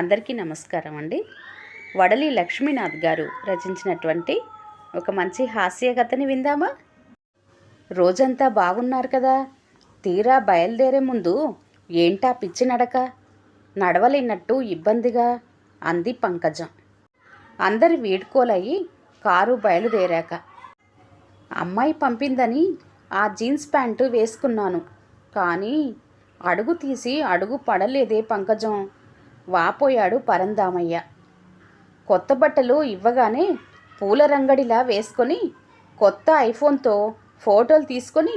అందరికీ నమస్కారం అండి. వడలి లక్ష్మీనాథ్ గారు రచించినటువంటి ఒక మంచి హాస్య కథని విందామా? రోజంతా బాగున్నారు కదా, తీరా బయలుదేరే ముందు ఏంటా పిచ్చి నడక, నడవలేనట్టు ఇబ్బందిగా అంది పంకజం. అందరి వీడ్కోలయ్యి కారు బయలుదేరాక, అమ్మాయి పంపిందని ఆ జీన్స్ ప్యాంటు వేసుకున్నాను, కానీ అడుగు తీసి అడుగు పడలేదే పంకజం, వాపోయాడు పరంధామయ్య. కొత్త బట్టలు ఇవ్వగానే పూల రంగడిలా వేసుకొని కొత్త ఐఫోన్తో ఫోటోలు తీసుకొని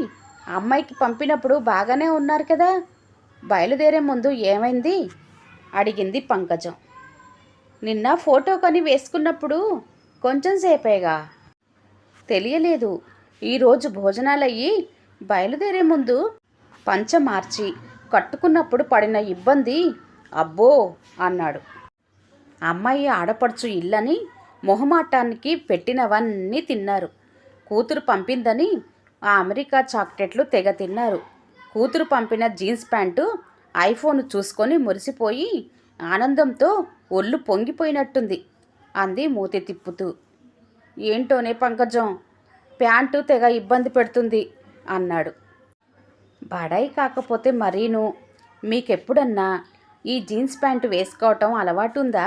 అమ్మాయికి పంపినప్పుడు బాగానే ఉన్నారు కదా, బయలుదేరే ముందు ఏమైంది అడిగింది పంకజం. నిన్న ఫోటో కొని వేసుకున్నప్పుడు కొంచెం సేపేగా, తెలియలేదు. ఈరోజు భోజనాలయ్యి బయలుదేరే ముందు పంచ మార్చి కట్టుకున్నప్పుడు పడిన ఇబ్బంది అబ్బో అన్నాడు. అమ్మాయి ఆడపడుచు ఇల్లని మొహమాటానికి పెట్టినవన్నీ తిన్నారు. కూతురు పంపిందని ఆ అమెరికా చాక్లెట్లు తెగ తిన్నారు. కూతురు పంపిన జీన్స్ ప్యాంటు ఐఫోన్ చూసుకొని మురిసిపోయి ఆనందంతో ఒళ్ళు పొంగిపోయినట్టుంది అంది మూతి తిప్పుతూ. ఏంటోనే పంకజం, ప్యాంటు తెగ ఇబ్బంది పెడుతుంది అన్నాడు. బడాయి కాకపోతే మరీను, మీకెప్పుడన్నా ఈ జీన్స్ ప్యాంటు వేసుకోవటం అలవాటుందా?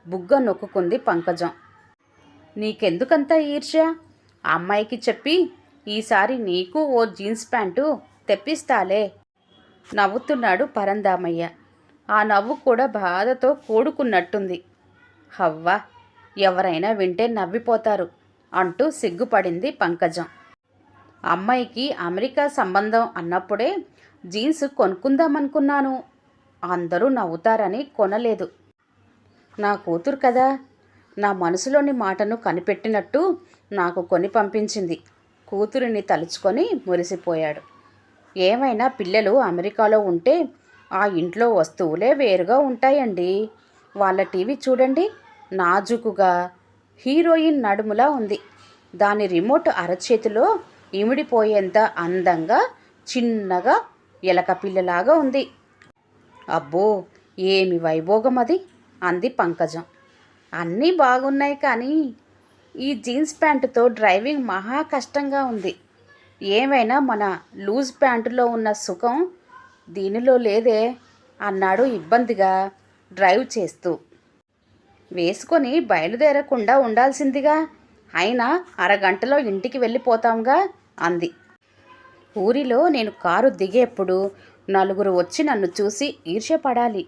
బుగ్గ నొక్కుంది పంకజం. నీకెందుకంత ఈర్ష్య? అమ్మాయికి చెప్పి ఈసారి నీకు ఓ జీన్స్ ప్యాంటు తెప్పిస్తాలే నవ్వుతున్నాడు పరంధామయ్య. ఆ నవ్వు కూడా బాధతో కూడుకున్నట్టుంది. హవ్వా, ఎవరైనా వింటే నవ్విపోతారు అంటూ సిగ్గుపడింది పంకజం. అమ్మాయికి అమెరికా సంబంధం అన్నప్పుడే జీన్స్ కొనుక్కుందామనుకున్నాను, అందరూ నవ్వుతారని కొనలేదు. నా కూతురు కదా, నా మనసులోని మాటను కనిపెట్టినట్టు నాకు కొని పంపించింది. కూతురిని తలుచుకొని మురిసిపోయాడు. ఏమైనా పిల్లలు అమెరికాలో ఉంటే ఆ ఇంట్లో వస్తువులే వేరుగా ఉంటాయండి. వాళ్ళ టీవీ చూడండి, నాజుకుగా హీరోయిన్ నడుములా ఉంది. దాని రిమోట్ అరచేతిలో ఇమిడిపోయేంత అందంగా చిన్నగా ఎలక పిల్లలాగా ఉంది. అబ్బో, ఏమి వైభోగం అది అంది పంకజం. అన్నీ బాగున్నాయి, కానీ ఈ జీన్స్ ప్యాంటుతో డ్రైవింగ్ మహా కష్టంగా ఉంది. ఏమైనా మన లూజ్ ప్యాంటులో ఉన్న సుఖం దీనిలో లేదే అన్నాడు ఇబ్బందిగా డ్రైవ్ చేస్తూ. వేసుకొని బయలుదేరకుండా ఉండాల్సిందిగా, అయినా అరగంటలో ఇంటికి వెళ్ళిపోతాంగా అంది. ఊరిలో నేను కారు దిగేప్పుడు నలుగురు వచ్చి నన్ను చూసి ఈర్ష్యపడాలి.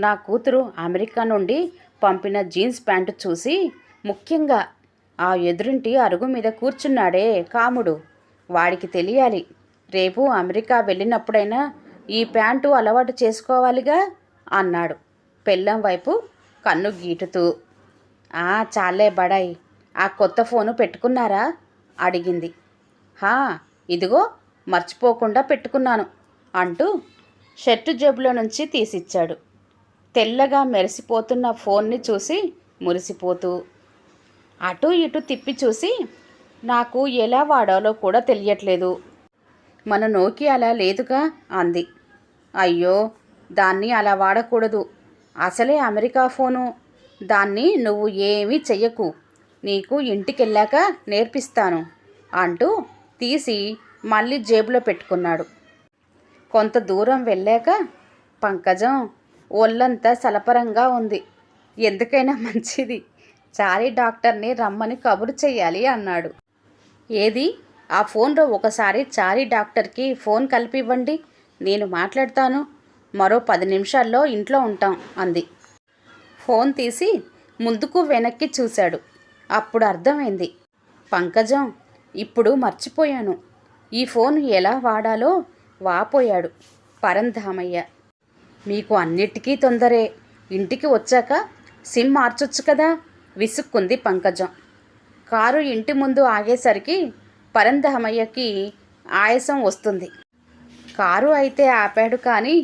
నా కూతురు అమెరికా నుండి పంపిన జీన్స్ ప్యాంటు చూసి, ముఖ్యంగా ఆ ఎదురింటి అరుగు మీద కూర్చున్నాడే కాముడు, వాడికి తెలియాలి. రేపు అమెరికా వెళ్ళినప్పుడైనా ఈ ప్యాంటు అలవాటు చేసుకోవాలిగా అన్నాడు పెళ్ళం వైపు కన్ను గీటుతూ. చాలే బడాయి, ఆ కొత్త ఫోను పెట్టుకున్నారా అడిగింది. ఇదిగో మర్చిపోకుండా పెట్టుకున్నాను అంటూ షర్టు జేబులో నుంచి తీసిచ్చాడు. తెల్లగా మెరిసిపోతున్న ఫోన్ని చూసి మురిసిపోతూ అటు ఇటు తిప్పి చూసి, నాకు ఎలా వాడాలో కూడా తెలియట్లేదు, మన నోకియాలా లేదుగా అంది. అయ్యో, దాన్ని అలా వాడకూడదు, అసలే అమెరికా ఫోను, దాన్ని నువ్వు ఏమీ చెయ్యకు, నీకు ఇంటికెళ్ళాక నేర్పిస్తాను అంటూ తీసి మళ్ళీ జేబులో పెట్టుకున్నాడు. కొంత దూరం వెళ్ళాక, పంకజం, ఒళ్ళంతా సలపరంగా ఉంది, ఎందుకైనా మంచిది చారీ డాక్టర్ని రమ్మని కబురు చెయ్యాలి అన్నాడు. ఏది, ఆ ఫోన్లో ఒకసారి చారీ డాక్టర్కి ఫోన్ కలిపివ్వండి, నేను మాట్లాడతాను, మరో 10 నిమిషాల్లో ఇంట్లో ఉంటాం అంది. ఫోన్ తీసి ముందుకు వెనక్కి చూశాడు. అప్పుడు అర్థమైంది. పంకజం, ఇప్పుడు మర్చిపోయాను, ఈ ఫోన్ ఎలా వాడాలో వాపోయాడు పరంధామయ్య. మీకు అన్నిటికీ తొందరే, ఇంటికి వచ్చాక సిమ్ మార్చొచ్చు కదా విసుక్కుంది పంకజం. కారు ఇంటి ముందు ఆగేసరికి పరంధామయ్యకి ఆయాసం వస్తుంది. కారు అయితే ఆపాడు, కానీ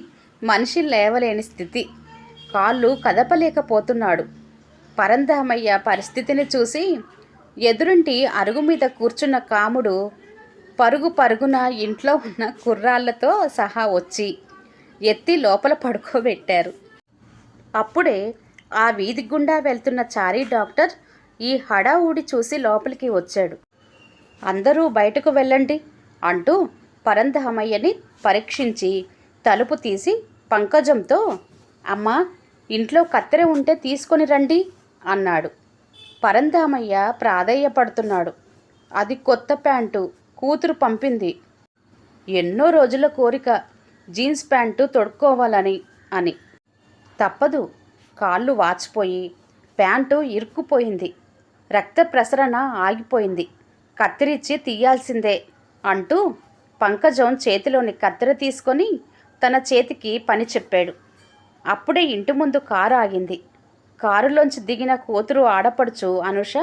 మనిషి లేవలేని స్థితి, కాళ్ళు కదపలేకపోతున్నాడు. పరంధామయ్య పరిస్థితిని చూసి ఎదురింటి అరుగు మీద కూర్చున్న కాముడు పరుగున ఇంట్లో ఉన్న కుర్రాళ్లతో సహా వచ్చి ఎత్తి లోపల పడుకోబెట్టారు. అప్పుడే ఆ వీధి గుండా వెళ్తున్న చారీ డాక్టర్ ఈ హడావుడి చూసి లోపలికి వచ్చాడు. అందరూ బయటకు వెళ్ళండి అంటూ పరంధామయ్యని పరీక్షించి తలుపు తీసి పంకజంతో, అమ్మా, ఇంట్లో కత్తెర ఉంటే తీసుకొని రండి అన్నాడు. పరంధామయ్య ప్రాధేయపడుతున్నాడు. అది కొత్త ప్యాంటు, కూతురు పంపింది. ఎన్నో రోజుల కోరిక జీన్స్ ప్యాంటు తొడుక్కోవాలని అని. తప్పదు, కాళ్ళు వాచిపోయి ప్యాంటు ఇరుక్కుపోయింది, రక్త ప్రసరణ ఆగిపోయింది, కత్తిరించి తీయాల్సిందే అంటూ పంకజం చేతిలోని కత్తెర తీసుకొని తన చేతికి పని చెప్పాడు. అప్పుడే ఇంటి ముందు కారు ఆగింది. కారులోంచి దిగిన కూతురు ఆడపడుచు అనుష,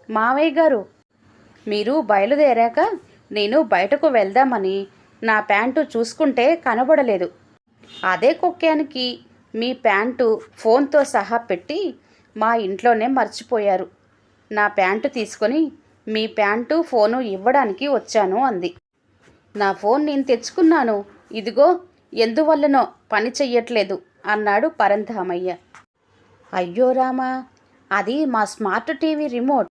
మావయ్య గారు, మీరు బయలుదేరాక నేను బయటకు వెళ్దామని నా ప్యాంటు చూసుకుంటే కనబడలేదు. అదే కుక్కానికి మీ ప్యాంటు ఫోన్తో సహా పెట్టి మా ఇంట్లోనే మర్చిపోయారు. నా ప్యాంటు తీసుకొని మీ ప్యాంటు ఫోను ఇవ్వడానికి వచ్చాను అంది. నా ఫోన్ నేను తెచ్చుకున్నాను, ఇదిగో ఎందువల్లనో పని చెయ్యట్లేదు అన్నాడు పరంధామయ్య. అయ్యో రామా, అది మా స్మార్ట్ టీవీ రిమోట్.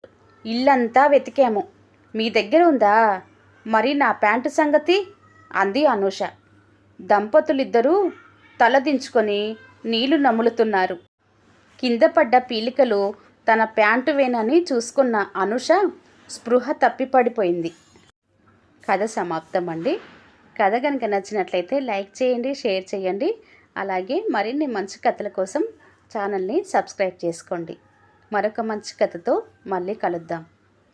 ఇల్లంతా వెతికాము, మీ దగ్గర ఉందా? మరి నా ప్యాంటు సంగతి అంది అనూష. దంపతులిద్దరూ తలదించుకొని నీళ్లు నములుతున్నారు. కింద పడ్డ పీలికలు తన ప్యాంటు వేనని చూసుకున్న అనూష స్పృహ తప్పిపడిపోయింది. కథ సమాప్తం అండి. కథ కనుక నచ్చినట్లయితే లైక్ చేయండి, షేర్ చేయండి. అలాగే మరిన్ని మంచి కథల కోసం ఛానల్ని సబ్స్క్రైబ్ చేసుకోండి. మరొక మంచి కథతో మళ్ళీ కలుద్దాం.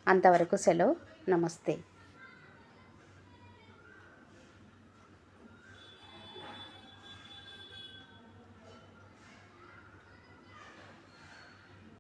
అంతవరకు సెలవు. నమస్తే.